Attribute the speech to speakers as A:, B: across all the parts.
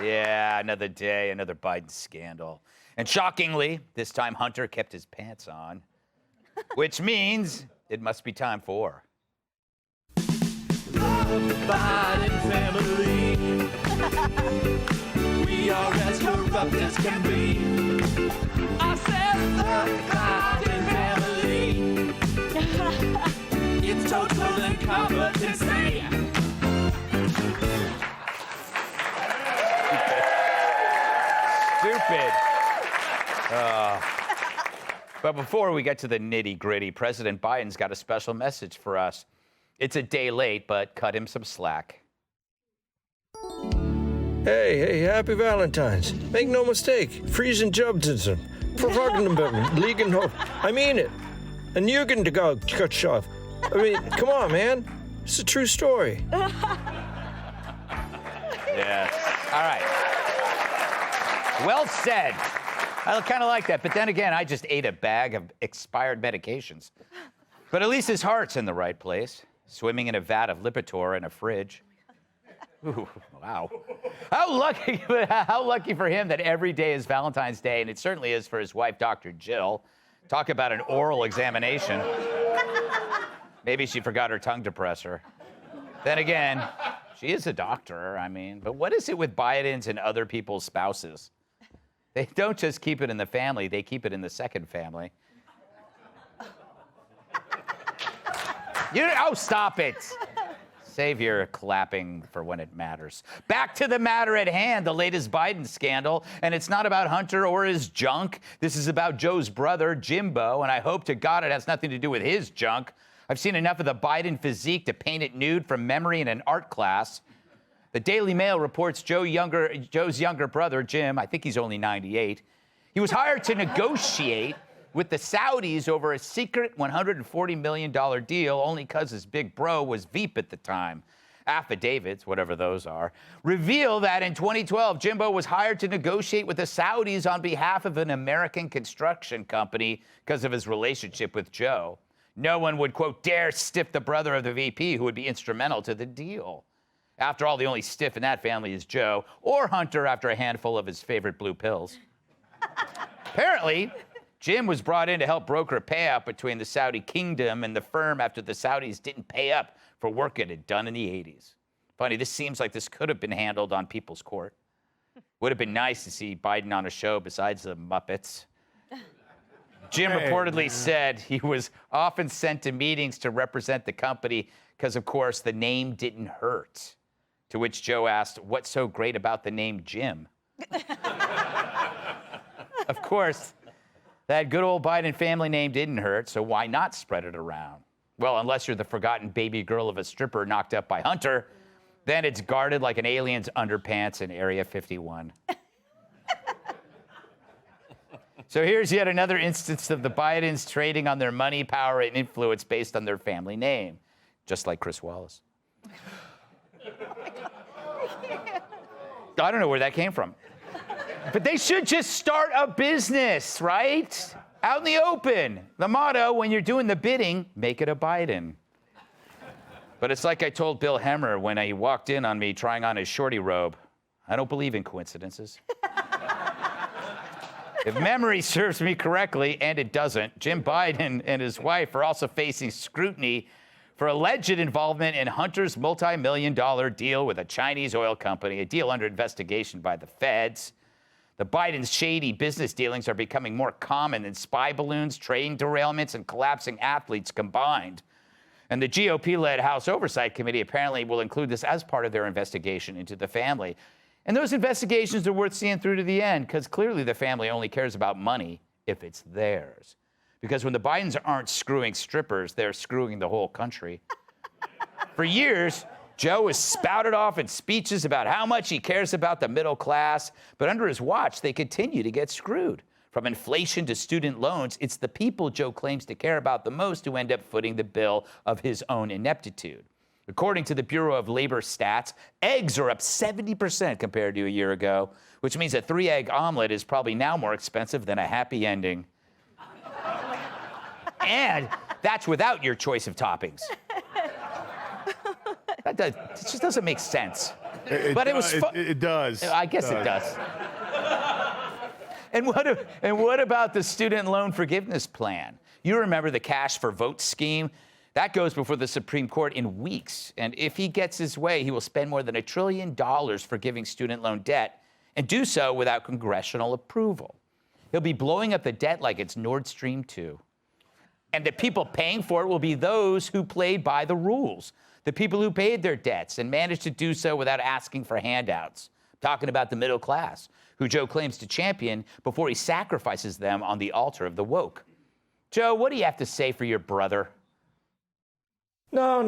A: Yeah, another day, another Biden scandal. And shockingly, this time Hunter kept his pants on, which means it must be time for...
B: The Biden family. We are as corrupt as can be. I said the Biden family. It's total incompetency.
A: Stupid. But before we get to the nitty-gritty, President Biden's got a special message for us. It's a day late, but cut him some slack.
C: Hey, happy Valentine's. Make no mistake, freezing Jubtinson. Liegen hope. I mean it. And you're going to go cut short. I mean, come on, man. It's a true story.
A: Yes. All right. Well said. I kind of like that. But then again, I just ate a bag of expired medications. But at least his heart's in the right place, swimming in a vat of Lipitor in a fridge. Ooh, wow. How lucky for him that every day is Valentine's Day, and it certainly is for his wife, Dr. Jill. Talk about an oral examination. Maybe she forgot her tongue depressor. Then again, she is a doctor, I mean, but what is it with Bidens and other people's spouses? They don't just keep it in the family, they keep it in the second family. Stop it. Save your clapping for when it matters. Back to the matter at hand, the latest Biden scandal. And it's not about Hunter or his junk. This is about Joe's brother, Jimbo, and I hope to God it has nothing to do with his junk. I've seen enough of the Biden physique to paint it nude from memory in an art class. The Daily Mail reports Joe's younger brother, Jim, I think he's only 98, he was hired to negotiate with the Saudis over a secret $140 million deal only because his big bro was Veep at the time. Affidavits, whatever those are, reveal that in 2012, Jimbo was hired to negotiate with the Saudis on behalf of an American construction company because of his relationship with Joe. No one would, quote, dare stiff the brother of the VP who would be instrumental to the deal. After all, the only stiff in that family is Joe, or Hunter after a handful of his favorite blue pills. Apparently, Jim was brought in to help broker a payout between the Saudi kingdom and the firm after the Saudis didn't pay up for work it had done in the 80s. Funny, this seems like this could have been handled on People's Court. Would have been nice to see Biden on a show besides the Muppets. Jim reportedly said he was often sent to meetings to represent the company because, of course, the name didn't hurt. To which Joe asked, what's so great about the name Jim? Of course, that good old Biden family name didn't hurt, so why not spread it around? Well, unless you're the forgotten baby girl of a stripper knocked up by Hunter, then it's guarded like an alien's underpants in Area 51. So here's yet another instance of the Bidens trading on their money, power, and influence based on their family name, just like Chris Wallace. I don't know where that came from. But they should just start a business, right? Out in the open. The motto, when you're doing the bidding, make it a Biden. But it's like I told Bill Hemmer when he walked in on me trying on his shorty robe. I don't believe in coincidences. If memory serves me correctly, and it doesn't, Jim Biden and his wife are also facing scrutiny for alleged involvement in Hunter's multi-million-dollar deal with a Chinese oil company, a deal under investigation by the feds. The Biden's shady business dealings are becoming more common than spy balloons, train derailments, and collapsing athletes combined. And the GOP-led House Oversight Committee apparently will include this as part of their investigation into the family. And those investigations are worth seeing through to the end, because clearly the family only cares about money if it's theirs. Because when the Bidens aren't screwing strippers, they're screwing the whole country. For years, Joe has spouted off in speeches about how much he cares about the middle class, but under his watch, they continue to get screwed. From inflation to student loans, it's the people Joe claims to care about the most who end up footing the bill of his own ineptitude. According to the Bureau of Labor Stats, eggs are up 70% compared to a year ago, which means a 3-egg omelet is probably now more expensive than a happy ending. And that's without your choice of toppings. It just doesn't make sense. But it was
D: It does.
A: I guess it does. And what about the student loan forgiveness plan? You remember the cash for votes scheme? That goes before the Supreme Court in weeks. And if he gets his way, he will spend more than $1 trillion forgiving student loan debt and do so without congressional approval. He'll be blowing up the debt like it's Nord Stream 2. And the people paying for it will be those who played by the rules, the people who paid their debts and managed to do so without asking for handouts. I'm talking about the middle class, who Joe claims to champion before he sacrifices them on the altar of the woke. Joe, what do you have to say for your brother?
C: No.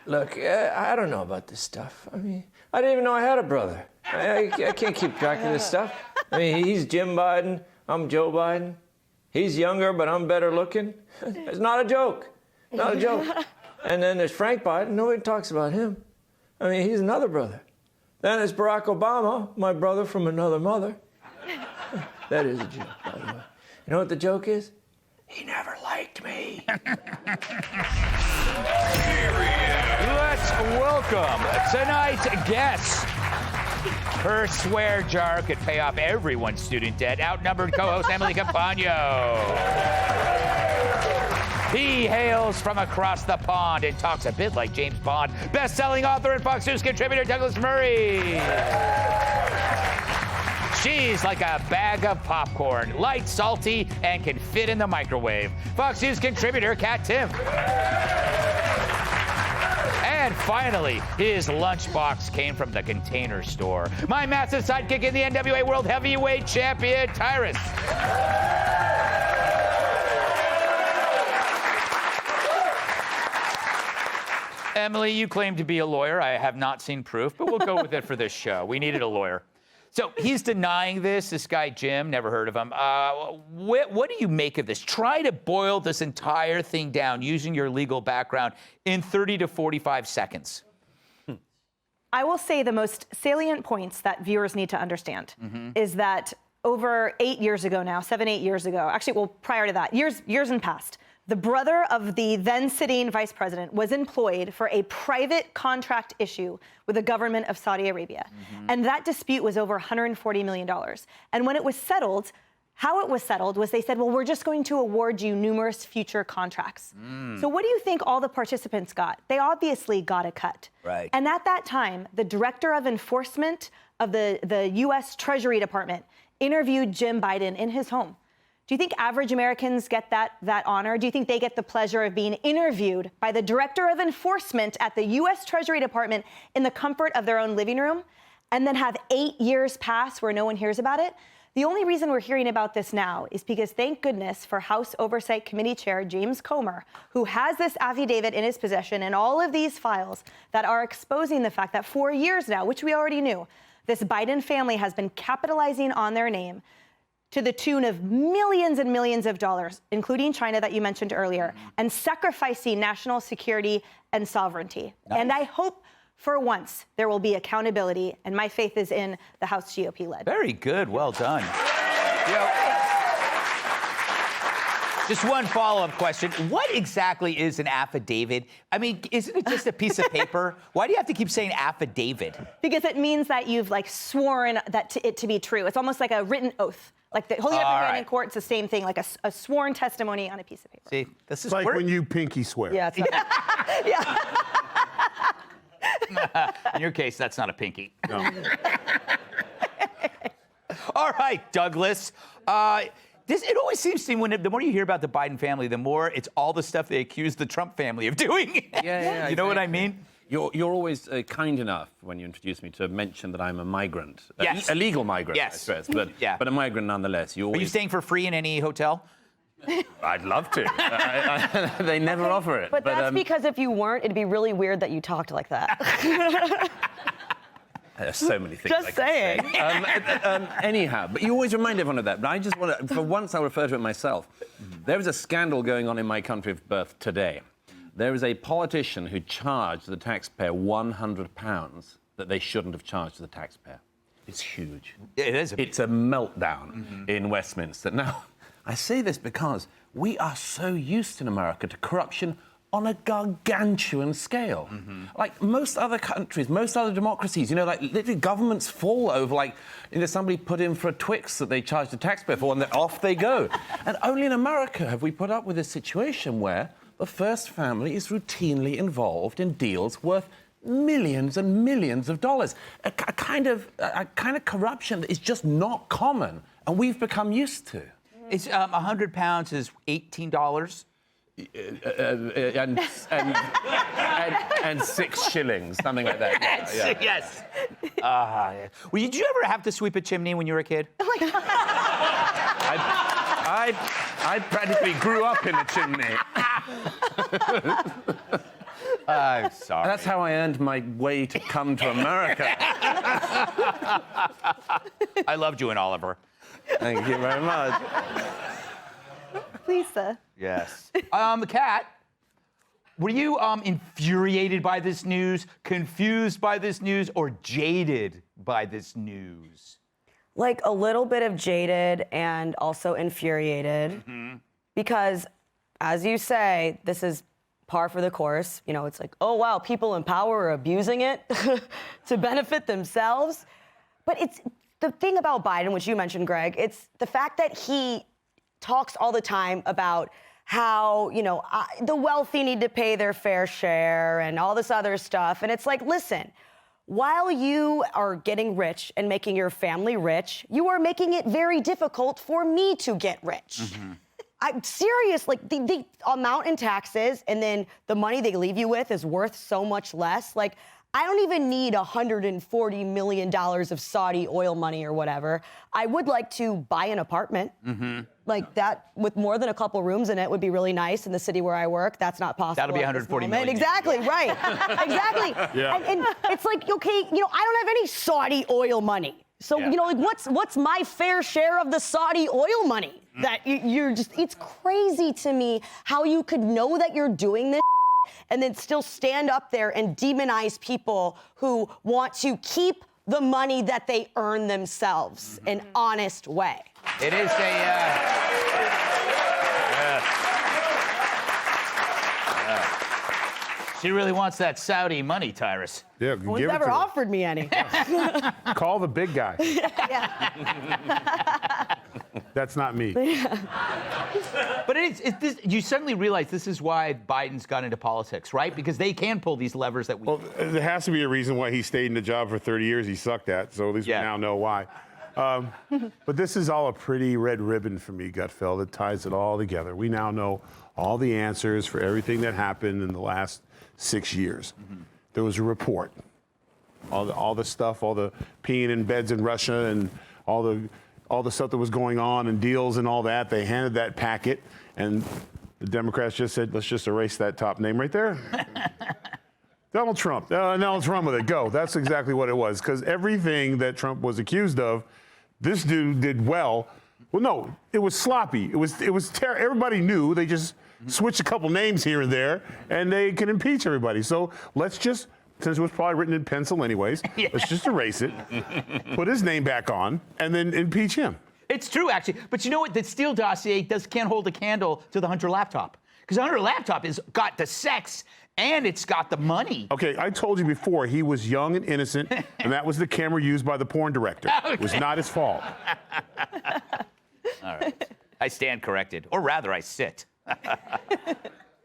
C: Look, I don't know about this stuff. I mean, I didn't even know I had a brother. I can't keep track of this stuff. I mean, he's Jim Biden. I'm Joe Biden. He's younger, but I'm better looking. It's not a joke. Not a joke. And then there's Frank Biden. Nobody talks about him. I mean, he's another brother. Then there's Barack Obama, my brother from another mother. That is a joke, by the way. You know what the joke is? He never liked me.
A: Let's welcome tonight's guest. Her swear jar could pay off everyone's student debt. Outnumbered co-host Emily Campagno. He hails from across the pond and talks a bit like James Bond. Best-selling author and Fox News contributor Douglas Murray. She's like a bag of popcorn, light, salty, and can fit in the microwave. Fox News contributor Kat Timpf. And finally, his lunchbox came from the Container Store. My massive sidekick in the NWA World Heavyweight Champion, Tyrus. Emily, you claim to be a lawyer. I have not seen proof, but we'll go with it for this show. We needed a lawyer. So he's denying this guy, Jim, never heard of him. What do you make of this? Try to boil this entire thing down using your legal background in 30 to 45 seconds.
E: I will say the most salient points that viewers need to understand is that over 8 years ago now, 7, 8 years ago, actually, well, prior to that, years in past, the brother of the then sitting vice president was employed for a private contract issue with the government of Saudi Arabia. And that dispute was over $140 million. And when it was settled, how it was settled was they said, well, we're just going to award you numerous future contracts. So what do you think all the participants got? They obviously got a cut.
A: Right.
E: And at that time, the director of enforcement of the U.S. Treasury Department interviewed Jim Biden in his home. Do you think average Americans get that honor? Do you think they get the pleasure of being interviewed by the director of enforcement at the U.S. Treasury Department in the comfort of their own living room and then have 8 years pass where no one hears about it? The only reason we're hearing about this now is because, thank goodness, for House Oversight Committee Chair James Comer, who has this affidavit in his possession and all of these files that are exposing the fact that for years now, which we already knew, this Biden family has been capitalizing on their name to the tune of millions and millions of dollars, including China that you mentioned earlier, and sacrificing national security and sovereignty.
A: Nice.
E: And I hope for once there will be accountability, and my faith is in the House GOP-led.
A: Very good. Well done. Just one follow-up question. What exactly is an affidavit? I mean, isn't it just a piece of paper? Why do you have to keep saying affidavit?
E: Because it means that you've sworn that it to be true. It's almost like a written oath. Like the holding up your hand in court, it's the same thing, like a sworn testimony on a piece of paper.
A: See, this is
D: It's like when you pinky swear.
E: Yeah, it's not.
A: In your case, that's not a pinky.
D: No.
A: All right, Douglas. It always seems to me the more you hear about the Biden family, the more it's all the stuff they accuse the Trump family of doing.
F: Yeah,
A: You know what I mean?
F: You're always kind enough when you introduce me to mention that I'm a migrant.
A: Yes.
F: A legal migrant,
A: Yes.
F: I stress, but,
A: Yeah.
F: but a migrant nonetheless.
A: Are you staying for free in any hotel?
F: I'd love to. They never offer it.
G: But that's because if you weren't, it'd be really weird that you talked like that.
F: There's so many things
G: Just
F: I could say. Anyhow, but you always remind everyone of that. But I just want to, for once, I'll refer to it myself. There is a scandal going on in my country of birth today. There is a politician who charged the taxpayer £100 that they shouldn't have charged the taxpayer. It's huge.
A: It is.
F: It's a meltdown in Westminster. Now, I say this because we are so used in America to corruption on a gargantuan scale. Like most other countries, most other democracies, you know, like literally governments fall over, like, you know, somebody put in for a Twix that they charged a taxpayer for, and then off they go. And only in America have we put up with a situation where the first family is routinely involved in deals worth millions and millions of dollars. A kind of corruption that is just not common, and we've become used to.
A: It's 100 pounds is $18.
F: And 6 shillings, something like that. Yeah.
A: Yes. Yeah. Well, did you ever have to sweep a chimney when you were a kid?
F: I practically grew up in a chimney.
A: I'm sorry.
F: That's how I earned my way to come to America.
A: I loved you and Oliver.
F: Thank you very much.
E: Lisa.
A: Yes. Kat, were you infuriated by this news, confused by this news, or jaded by this news?
G: Like a little bit of jaded and also infuriated because, as you say, this is par for the course. You know, it's like, oh, wow, people in power are abusing it to benefit themselves. But it's the thing about Biden, which you mentioned, Greg, it's the fact that he talks all the time about how, you know, the wealthy need to pay their fair share and all this other stuff. And it's like, listen, while you are getting rich and making your family rich, you are making it very difficult for me to get rich. I'm serious. Like, the amount in taxes and then the money they leave you with is worth so much less. Like, I don't even need $140 million of Saudi oil money or whatever. I would like to buy an apartment. Like that with more than a couple rooms in it would be really nice in the city where I work. That's not possible.
A: That'll be $140 million.
G: Exactly, right. Exactly.
D: Yeah.
G: And it's like, okay, you know, I don't have any Saudi oil money. So, you know, like what's my fair share of the Saudi oil money? That you're just, it's crazy to me how you could know that you're doing this and then still stand up there and demonize people who want to keep the money that they earn themselves in an honest way.
A: It is she really wants that Saudi money, Tyrus.
D: Yeah,
G: Well,
D: give it
G: never
D: to
G: offered me any.
D: him. Call the big guy. That's not me.
A: But you suddenly realize this is why Biden's got into politics, right? Because they can pull these levers that we...
D: Well, there has to be a reason why he stayed in the job for 30 years. He sucked at, so at least we now know why. But this is all a pretty red ribbon for me, Gutfeld. It ties it all together. We now know all the answers for everything that happened in the last 6 years. There was a report. All the stuff, all the peeing in beds in Russia and all the stuff that was going on and deals and all that. They handed that packet, and the Democrats just said, let's just erase that top name right there. Donald Trump. Now let's run with it. Go. That's exactly what it was. Because everything that Trump was accused of, this dude did well. Well, no, it was sloppy. It was terrible. Everybody knew. They just switched a couple names here and there, and they can impeach everybody. So let's just, since it was probably written in pencil anyways, let's just erase it, put his name back on, and then impeach him.
A: It's true, actually. But you know what? The Steele dossier can't hold a candle to the Hunter laptop. Because the Hunter laptop has got the sex and it's got the money.
D: Okay, I told you before, he was young and innocent, and that was the camera used by the porn director.
A: Okay.
D: It was not his fault.
A: All right. I stand corrected. Or rather, I sit.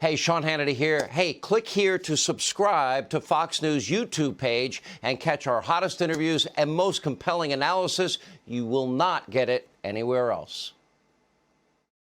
H: Hey, Sean Hannity here. Hey, click here to subscribe to Fox News YouTube page and catch our hottest interviews and most compelling analysis. You will not get it anywhere else.